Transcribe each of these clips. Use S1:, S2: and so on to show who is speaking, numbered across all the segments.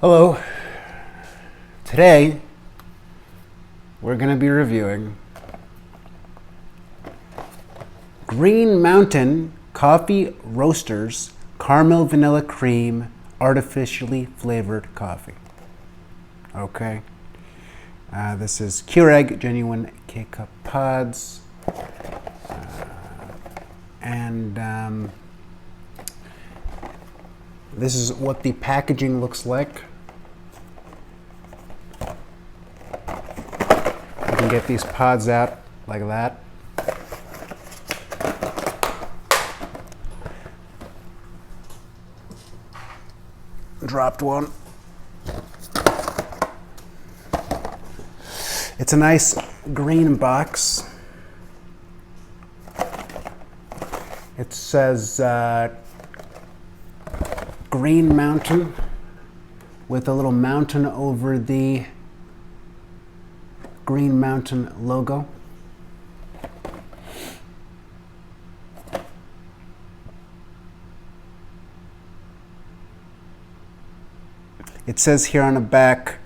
S1: Hello. Today we're going to be reviewing Green Mountain Coffee Roasters Caramel Vanilla Cream Artificially Flavored Coffee. Okay. This is Keurig Genuine K-Cup Pods. And this is what the packaging looks like. You can get these pods out like that. Dropped one. It's a nice green box. It says Green Mountain with a little mountain over the Green Mountain logo. It says here on the back,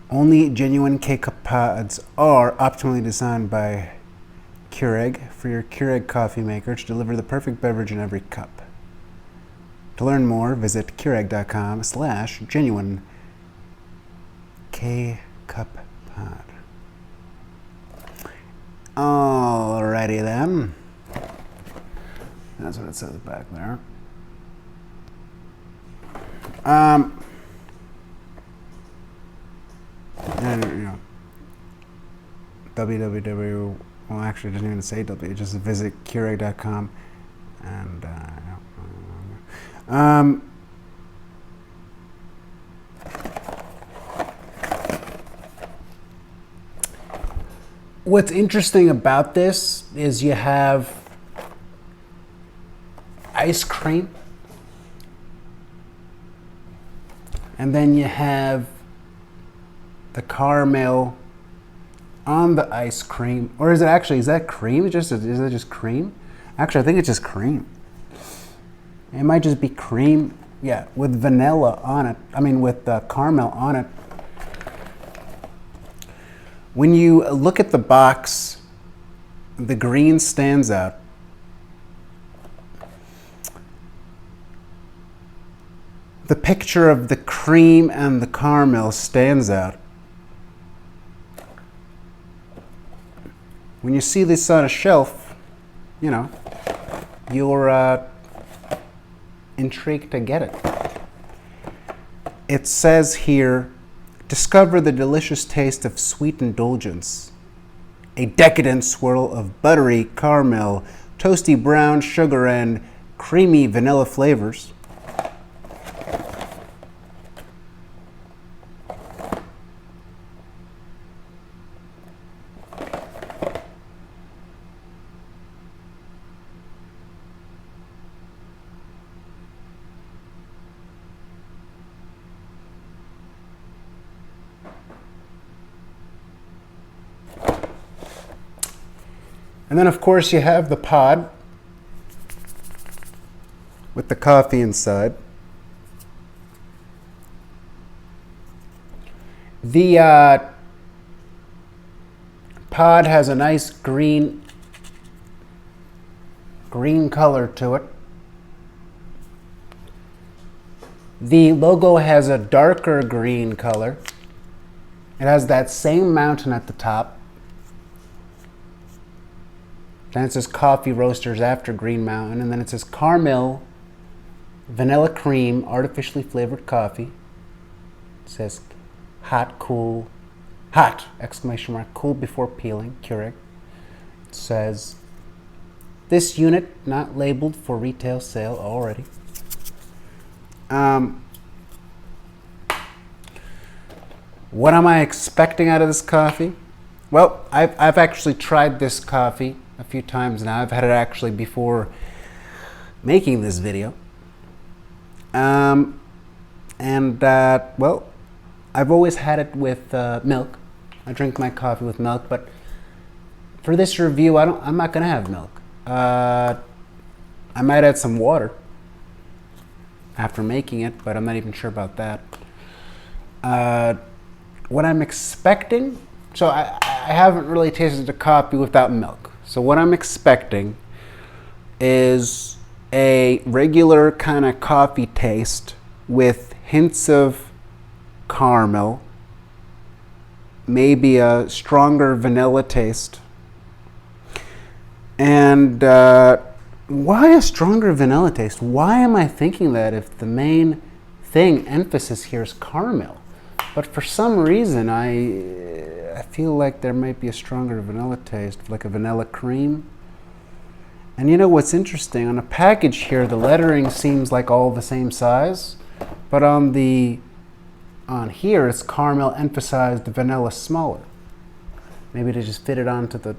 S1: only genuine K-Cup pods are optimally designed by Keurig for your Keurig coffee maker to deliver the perfect beverage in every cup. To learn more, visit Keurig.com/genuine K-Cup pod. Alrighty then. That's what it says back there. And www. Well, actually, it doesn't even say W. Just visit Keurig.com and what's interesting about this is you have ice cream, and then you have the caramel on the ice cream. Or is it actually, is that cream? Is it just cream? Actually, I think it's just cream. It might just be cream, yeah, with vanilla on it. I mean, with caramel on it. When you look at the box, the green stands out. The picture of the cream and the caramel stands out. When you see this on a shelf, you know, you're intrigued to get it. It says here, discover the delicious taste of sweet indulgence. A decadent swirl of buttery caramel, toasty brown sugar, and creamy vanilla flavors. And then, of course, you have the pod with the coffee inside. The pod has a nice green color to it. The logo has a darker green color. It has that same mountain at the top. Then it says Coffee Roasters after Green Mountain, and then it says Caramel Vanilla Cream Artificially Flavored Coffee. It says hot, cool, hot, exclamation mark, cool before peeling, Keurig. It says this unit not labeled for retail sale already. What am I expecting out of this coffee? Well, I've actually tried this coffee a few times now. I've had it actually before making this video. Well, I've always had it with milk. I drink my coffee with milk, but for this review, I'm not gonna have milk. I might add some water. after making it, but I'm not even sure about that. What I'm expecting, so I haven't really tasted a coffee without milk. So what I'm expecting is a regular kind of coffee taste with hints of caramel, maybe a stronger vanilla taste. And why a stronger vanilla taste? Why am I thinking that if the main emphasis here is caramel? But for some reason, I feel like there might be a stronger vanilla taste, like a vanilla cream. And you know what's interesting? On the package here, the lettering seems like all the same size, but on here, it's caramel emphasized, vanilla smaller. Maybe they just fit it onto the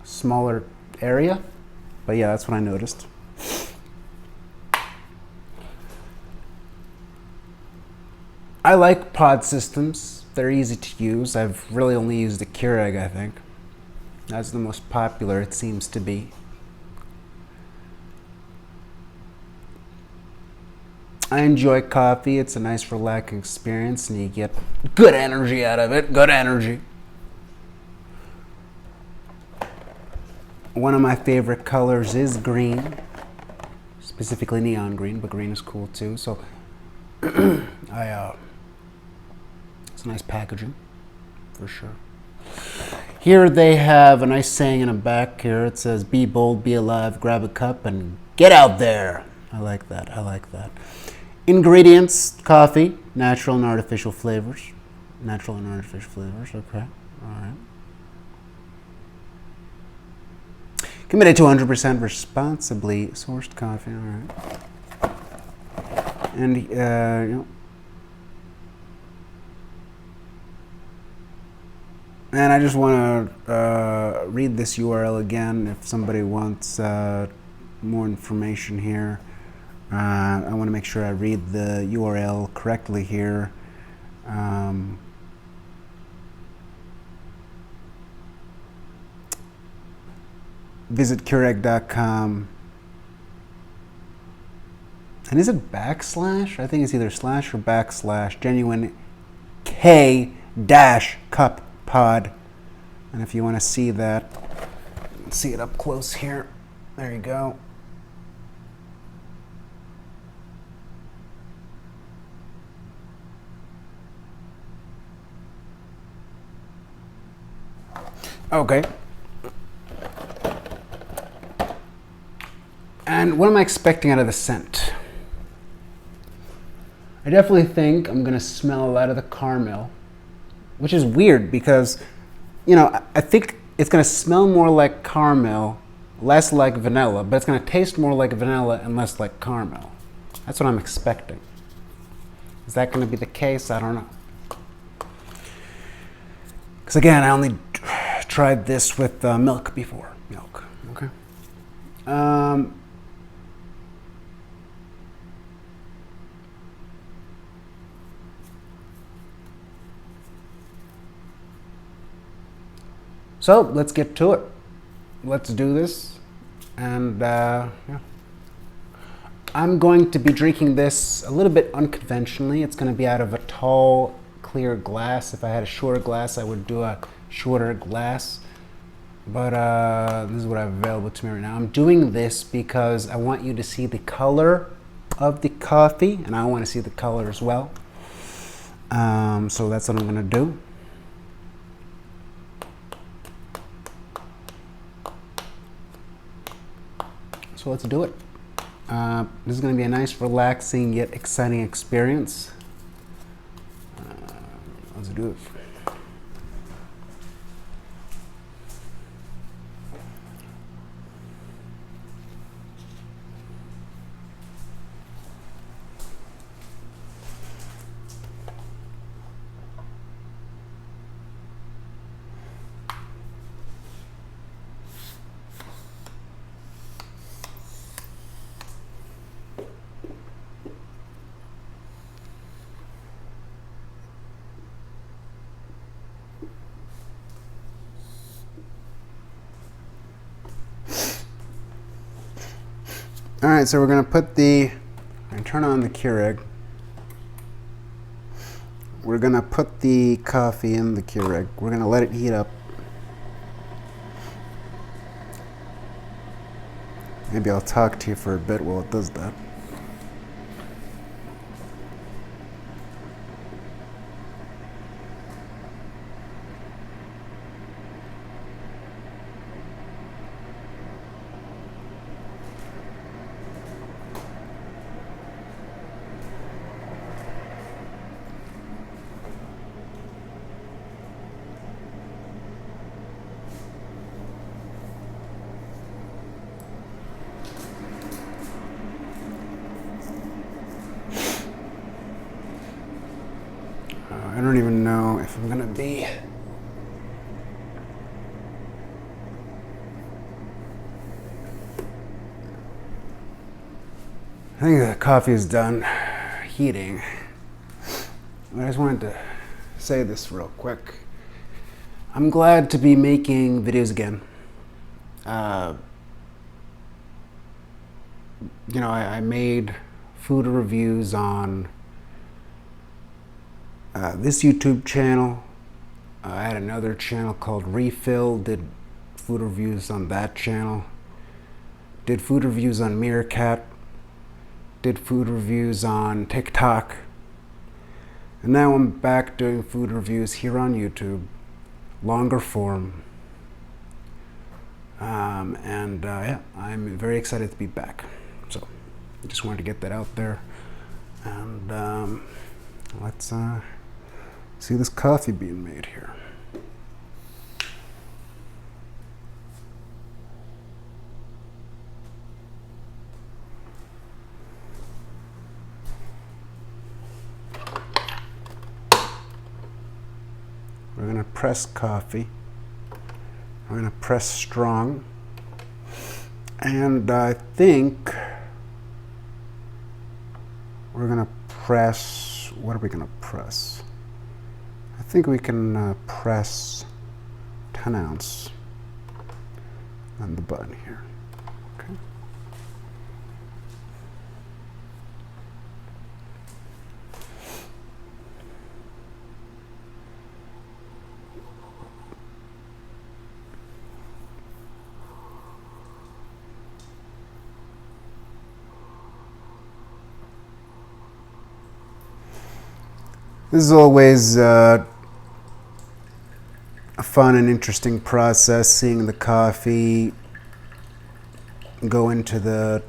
S1: smaller area, but yeah, that's what I noticed. I like pod systems. They're easy to use. I've really only used the Keurig, I think. That's the most popular, it seems to be. I enjoy coffee. It's a nice, relaxing experience, and you get good energy out of it. Good energy. One of my favorite colors is green, specifically neon green, but green is cool too. So, it's nice packaging, for sure. Here they have a nice saying in the back here. It says, "Be bold, be alive, grab a cup, and get out there." I like that. I like that. Ingredients: coffee, natural and artificial flavors. Natural and artificial flavors. Okay. All right. Committed to 100% responsibly sourced coffee. All right. And you know. And I just want to read this URL again if somebody wants more information here. I want to make sure I read the URL correctly here. Visit Keurig.com. And is it backslash? I think it's either slash or backslash. Genuine K-cup pod. And if you want to see that, see it up close here. There you go. Okay. And what am I expecting out of the scent? I definitely think I'm going to smell a lot of the caramel, which is weird because, you know, I think it's going to smell more like caramel, less like vanilla, but it's going to taste more like vanilla and less like caramel. That's what I'm expecting. Is that going to be the case? I don't know. Because again, I only tried this with milk before. Milk, okay? So let's get to it. Let's do this. And yeah. I'm going to be drinking this a little bit unconventionally. It's going to be out of a tall, clear glass. If I had a shorter glass, I would do a shorter glass. But this is what I have available to me right now. I'm doing this because I want you to see the color of the coffee, and I want to see the color as well. So that's what I'm going to do. So let's do it. This is going to be a nice, relaxing, yet exciting experience. Let's do it. All right, so we're gonna put turn on the Keurig. We're gonna put the coffee in the Keurig. We're gonna let it heat up. Maybe I'll talk to you for a bit while it does that. I don't even know if I'm gonna be. I think the coffee is done heating. I just wanted to say this real quick. I'm glad to be making videos again. I made food reviews on this YouTube channel. I had another channel called Refill, did food reviews on that channel. Did food reviews on Meerkat. Did food reviews on TikTok. And now I'm back doing food reviews here on YouTube, longer form. Yeah, I'm very excited to be back. So I just wanted to get that out there. And let's see this coffee being made here. We're gonna press coffee. We're gonna press strong. And I think we're gonna press, what are we gonna press? I think we can press 10 ounce on the button here. Okay. This is always a fun and interesting process, seeing the coffee go into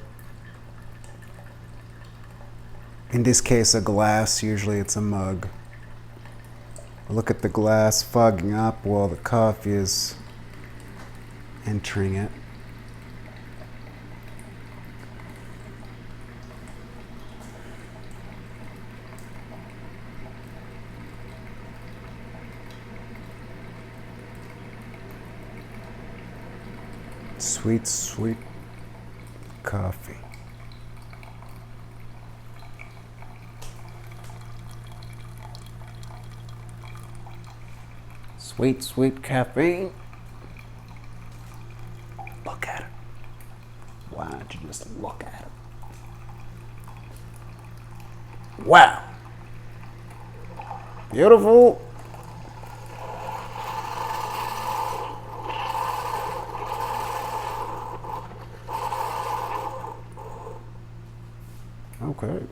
S1: in this case, a glass. Usually it's a mug. Look at the glass fogging up while the coffee is entering it. Sweet, sweet coffee. Sweet, sweet caffeine. Look at it. Why don't you just look at it? Wow. Beautiful. Okay.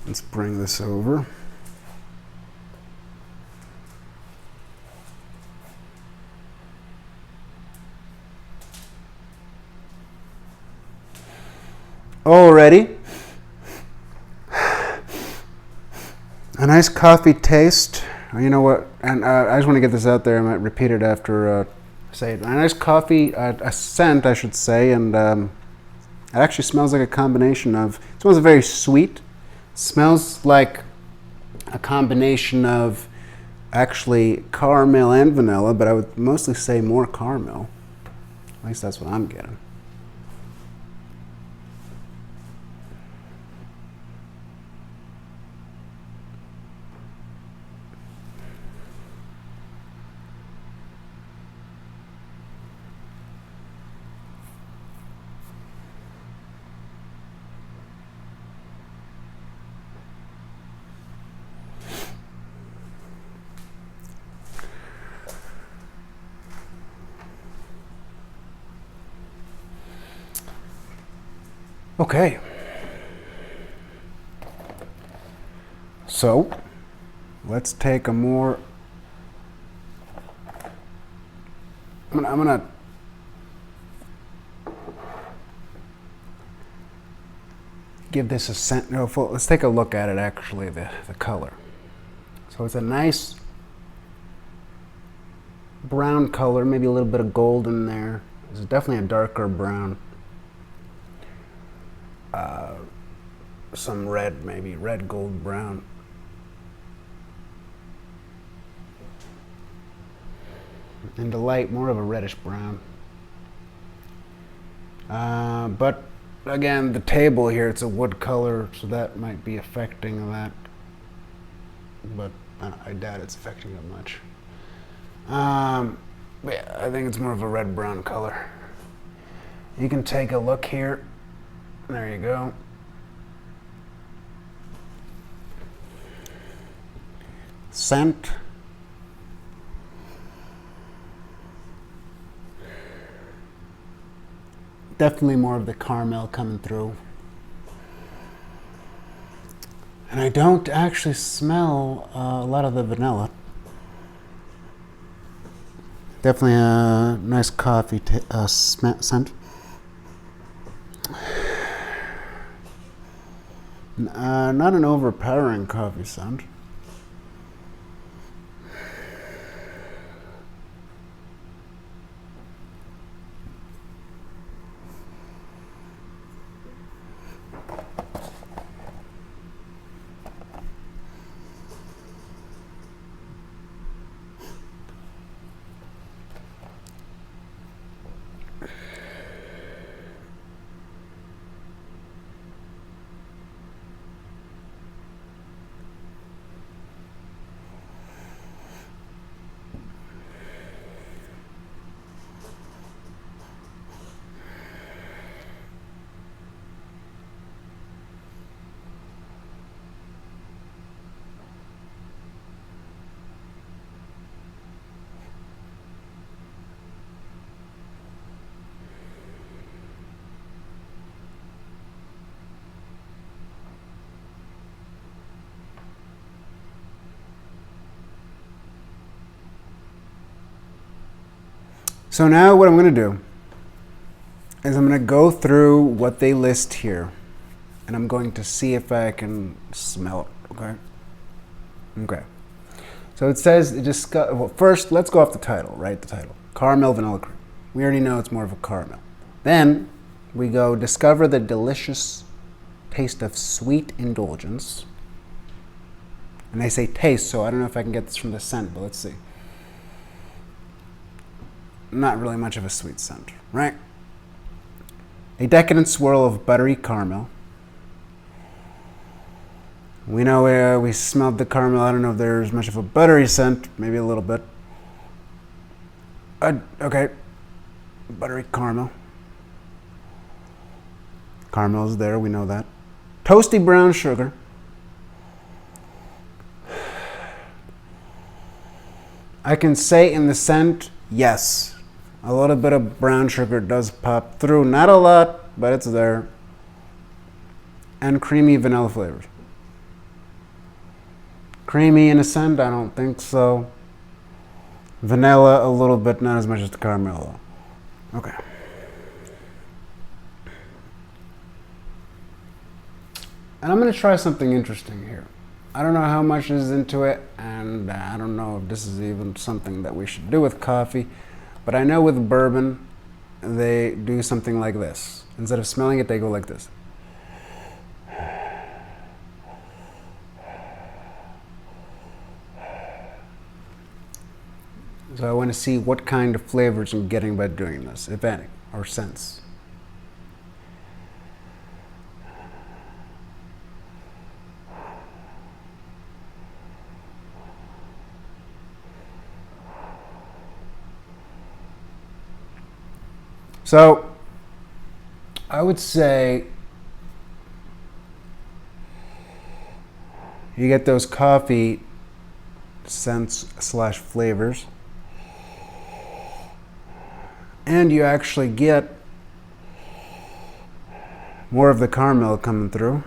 S1: Let's bring this over. Already. A nice coffee taste. You know what? And I just want to get this out there. I might repeat it after say it. A nice coffee, a scent, I should say, and it actually smells like a combination of. It smells very sweet. Smells like a combination of actually caramel and vanilla, but I would mostly say more caramel. At least that's what I'm getting. Okay. So, let's take a more. I'm gonna give this a scent. No, let's take a look at it. Actually, the color. So it's a nice brown color, maybe a little bit of gold in there. It's definitely a darker brown. Some red, maybe red, gold, brown. And the light, more of a reddish brown. But again, the table here, it's a wood color, so that might be affecting that. But I doubt it's affecting it much. But yeah, I think it's more of a red-brown color. You can take a look here. There you go. Scent. Definitely more of the caramel coming through. And I don't actually smell a lot of the vanilla. Definitely a nice coffee scent. Not an overpowering coffee scent. So now what I'm going to do is I'm going to go through what they list here, and I'm going to see if I can smell it, okay? Okay. So it says, well, first, let's go off the title, right? The title. Caramel Vanilla Cream. We already know it's more of a caramel. Then we go discover the delicious taste of sweet indulgence. And they say taste, so I don't know if I can get this from the scent, but let's see. Not really much of a sweet scent, right? A decadent swirl of buttery caramel. We know we smelled the caramel. I don't know if there's much of a buttery scent, maybe a little bit. Okay, buttery caramel. Caramel's there, we know that. Toasty brown sugar. I can say in the scent, yes. A little bit of brown sugar does pop through. Not a lot, but it's there. And creamy vanilla flavors. Creamy in a scent? I don't think so. Vanilla a little bit, not as much as the caramel though. Okay. And I'm going to try something interesting here. I don't know how much is into it, and I don't know if this is even something that we should do with coffee. But I know with bourbon, they do something like this. Instead of smelling it, they go like this. So I want to see what kind of flavors I'm getting by doing this, if any, or scents. So I would say you get those coffee scents / flavors, and you actually get More of the caramel coming through.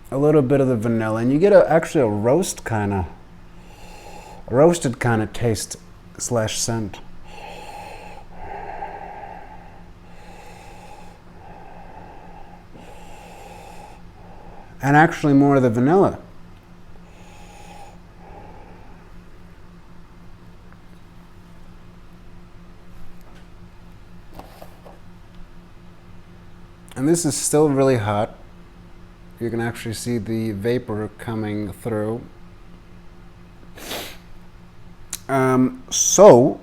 S1: A little bit of the vanilla, and you get actually a roasted kind of taste slash scent. And actually more of the vanilla. And this is still really hot. You can actually see the vapor coming through. So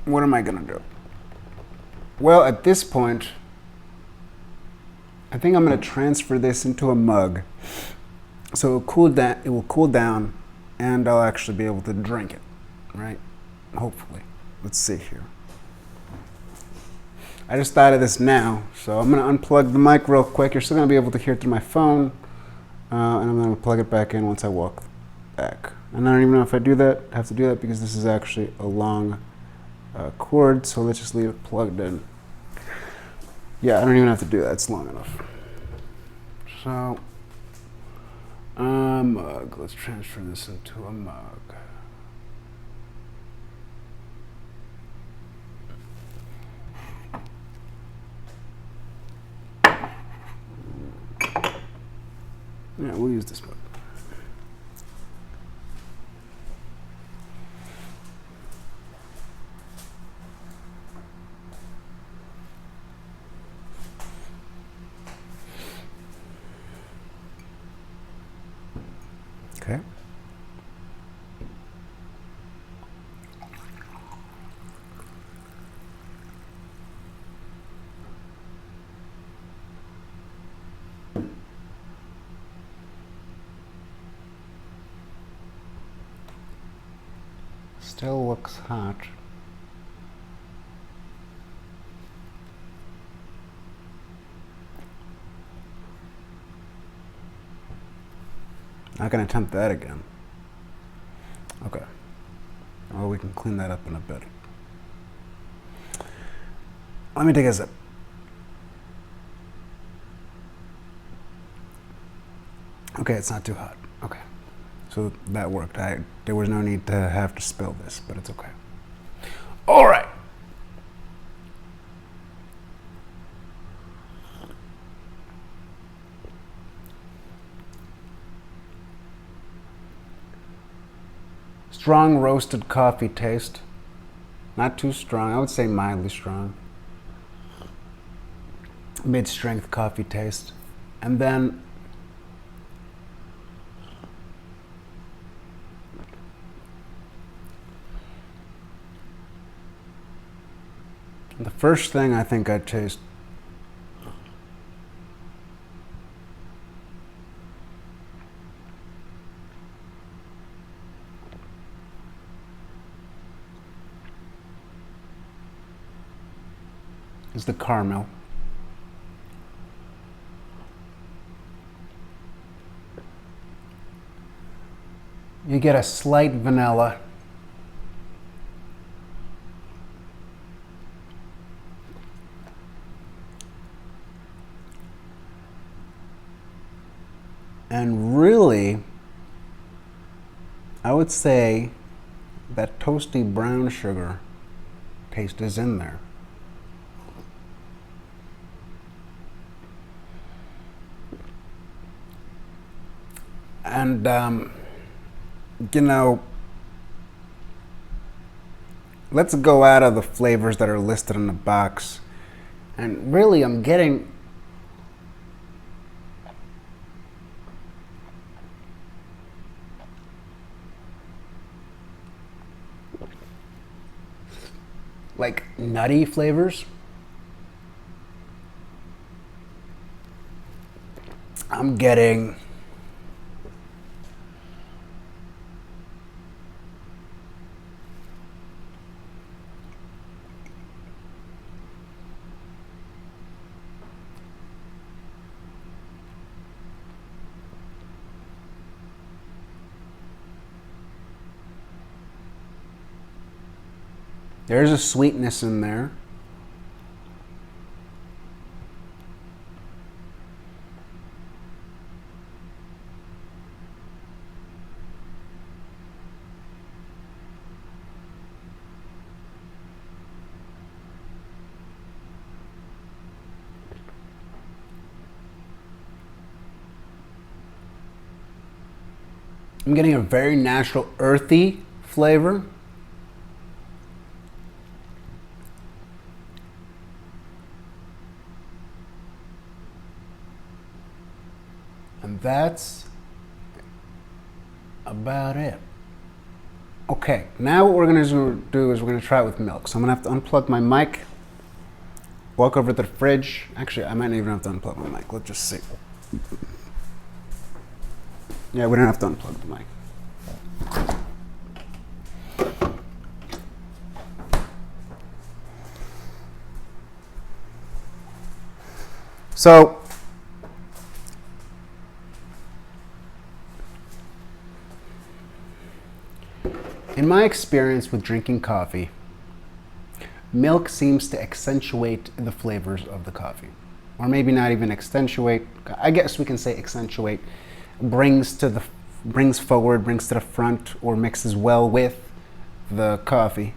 S1: what am I gonna do? Well, at this point, I think I'm gonna transfer this into a mug. So it will cool down, and I'll actually be able to drink it, right? Hopefully. Let's see here. I just thought of this now, so I'm gonna unplug the mic real quick. You're still gonna be able to hear it through my phone, and I'm gonna plug it back in once I walk back. And I don't even know if I have to do that because this is actually a long cord, so let's just leave it plugged in. Yeah, I don't even have to do that, it's long enough. So, mug, let's transfer this into a mug. Yeah, we'll use this mug. Okay. Still looks hot. Not gonna attempt that again. Okay. Well, we can clean that up in a bit. Let me take a sip. Okay, it's not too hot. Okay. So that worked. There was no need to have to spill this, but it's okay. All right. Strong roasted coffee taste. Not too strong. I would say mildly strong. Mid-strength coffee taste. And then the first thing I think I taste is the caramel. You get a slight vanilla. And really, I would say that toasty brown sugar taste is in there. And, you know, let's go out of the flavors that are listed in the box. And really, I'm getting like nutty flavors. I'm getting There's a sweetness in there. I'm getting a very natural, earthy flavor. And that's about it. Okay, now what we're going to do is we're going to try it with milk. So I'm going to have to unplug my mic, walk over to the fridge. Actually, I might not even have to unplug my mic. Let's just see. Yeah, we don't have to unplug the mic. So, in my experience with drinking coffee, milk seems to accentuate the flavors of the coffee. Or maybe not even accentuate, I guess we can say accentuate, brings to the front, or mixes well with the coffee.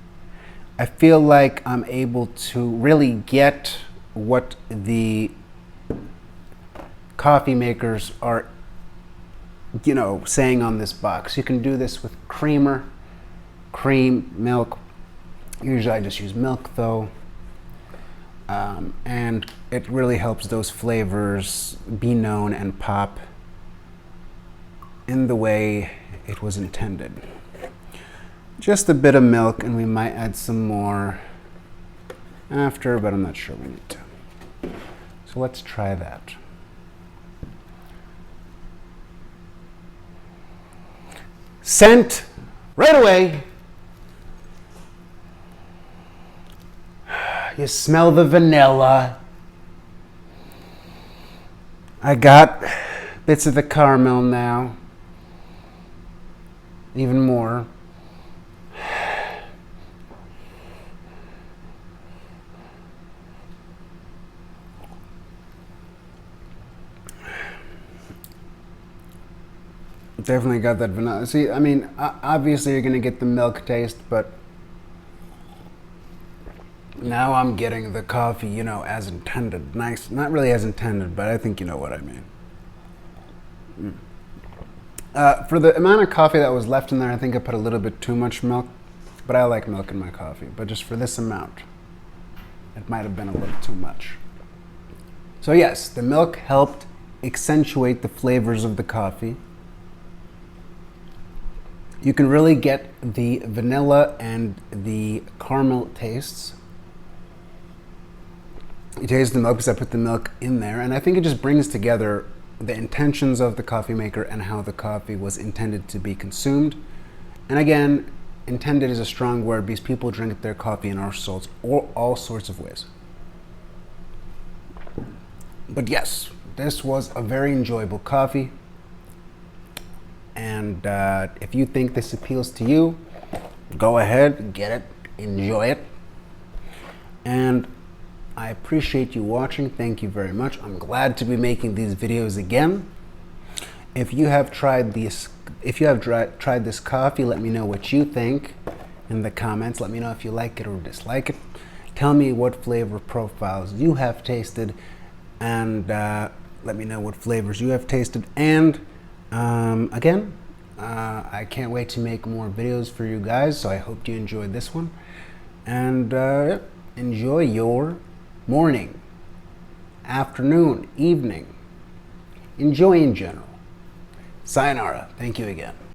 S1: I feel like I'm able to really get what the coffee makers are, saying on this box. You can do this with creamer, cream, milk. Usually I just use milk though. And it really helps those flavors be known and pop in the way it was intended. Just a bit of milk, and we might add some more after, but I'm not sure we need to. So let's try that. Scent right away. You smell the vanilla. I got bits of the caramel now. Even more. Definitely got that vanilla. See, I mean, obviously you're gonna get the milk taste, but now I'm getting the coffee, as intended. Nice, not really as intended, but I think you know what I mean. For the amount of coffee that was left in there, I think I put a little bit too much milk, but I like milk in my coffee. But just for this amount, it might have been a little too much. So yes, the milk helped accentuate the flavors of the coffee. You can really get the vanilla and the caramel tastes. You taste the milk because I put the milk in there, and I think it just brings together the intentions of the coffee maker and how the coffee was intended to be consumed. And again, intended is a strong word because people drink their coffee in all sorts of ways. But yes, this was a very enjoyable coffee. And if you think this appeals to you, go ahead, get it, enjoy it. And I appreciate you watching. Thank you very much. I'm glad to be making these videos again. If you have tried this coffee, let me know what you think in the comments. Let me know if you like it or dislike it. Tell me what flavor profiles you have tasted, and let me know what flavors you have tasted. And again, I can't wait to make more videos for you guys, so I hope you enjoyed this one. And enjoy your morning, afternoon, evening. Enjoy in general. Sayonara. Thank you again.